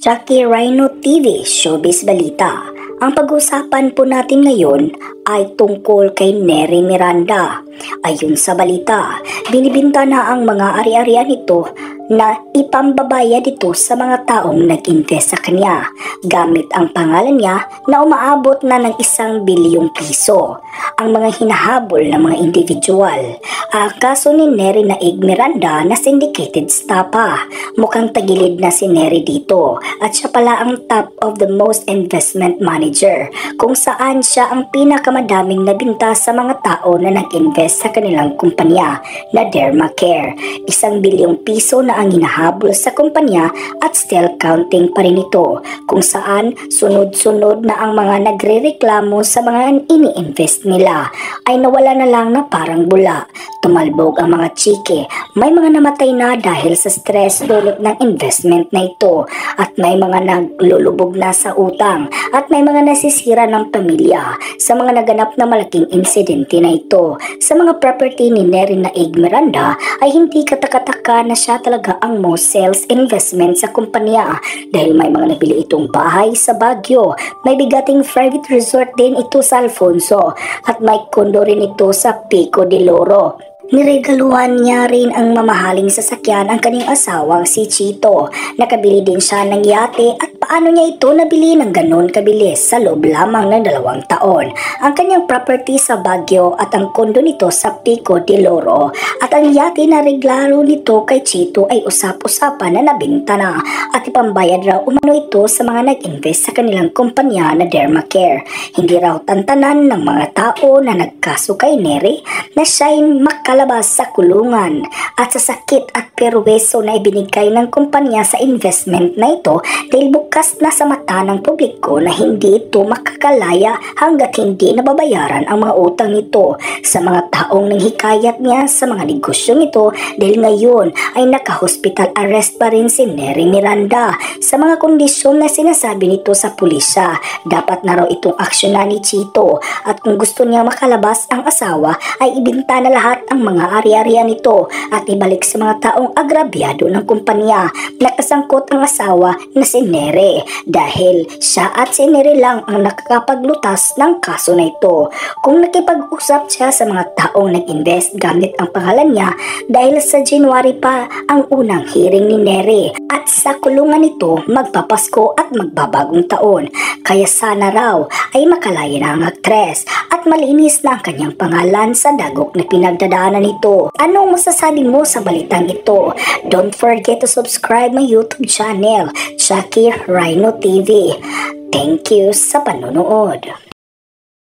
Jackie Rhino TV Showbiz Balita. Ang pag-usapan po natin ngayon ay tungkol kay Neri Miranda. Ayon sa balita, binibinta na ang mga ari-arian nito na ipambabayad dito sa mga taong nag-invest sa kanya gamit ang pangalan niya na umaabot na ng 1 bilyong piso. Ang mga hinahabol ng mga individual, ang kaso ni Neri Naig Miranda na syndicated stapa. Mukhang tagilid na si Neri dito at siya pala ang top of the most investment manager kung saan siya ang pinakamadaming nabinta sa mga tao na nag-invest sa kanilang kumpanya na Dermacare. 1 bilyong piso na ang hinahabol sa kumpanya at still counting pa rin ito, kung saan sunod-sunod na ang mga nagre-reklamo sa mga ini-invest nila ay nawala na lang na parang bula. Tumalbog ang mga chike, may mga namatay na dahil sa stress dulot ng investment na ito at may mga naglulubog na sa utang at may mga nasisira ng pamilya sa mga naganap na malaking insidente na ito. Sa mga property ni Neri Naig Miranda ay hindi katakataka na siya talaga ang most sales investment sa kumpanya dahil may mga nabili itong bahay sa Baguio, may bigating private resort din ito sa Alfonso at may kondo rin ito sa Pico de Loro. Niregaluhan niya rin ang mamahaling sasakyan ang kanyang asawang si Chito. Nakabili din siya ng yate at paano niya ito nabili ng ganon kabilis sa loob lamang ng 2 taon. Ang kanyang property sa Baguio at ang kondo nito sa Pico de Loro at ang yate na reglaro nito kay Chito ay usap-usapan na nabinta na at ipambayad raw umano ito sa mga nag-invest sa kanilang kumpanya na Dermacare. Hindi raw tantanan ng mga tao na nagkaso kay Neri na siya'y makalabas sa kulungan at sa sakit at perweso na ibinigay ng kumpanya sa investment na ito dahil bukas na sa mata ng publiko na hindi ito makakalaya hanggat hindi nababayaran ang mga utang nito sa mga taong nanghikayat niya sa mga negosyong ito dahil ngayon ay naka-hospital arrest pa rin si Neri Miranda sa mga kondisyon na sinasabi nito sa pulisya. Dapat na raw itong aksyonan ni Chito at kung gusto niya makalabas ang asawa ay ibinta na lahat ang mga ari-arian nito at ibalik sa mga taong agrabyado ng kumpanya. Nakasangkot ang asawa na si Neri dahil siya at si Neri lang ang nakakapaglutas ng kaso na ito. Kung nakipag-usap siya sa mga taong nag-invest gamit ang pangalan niya dahil sa January pa ang unang hearing ni Neri at sa kulungan nito magpapasko at magbabagong taon. Kaya sana raw ay makalaya na ang aktres at malinis na ang kanyang pangalan sa dagok na pinagdadaanan nito. Anong masasabi mo sa balitang ito? Don't forget to subscribe my YouTube channel, Jackie Rhino TV. Thank you sa panonood.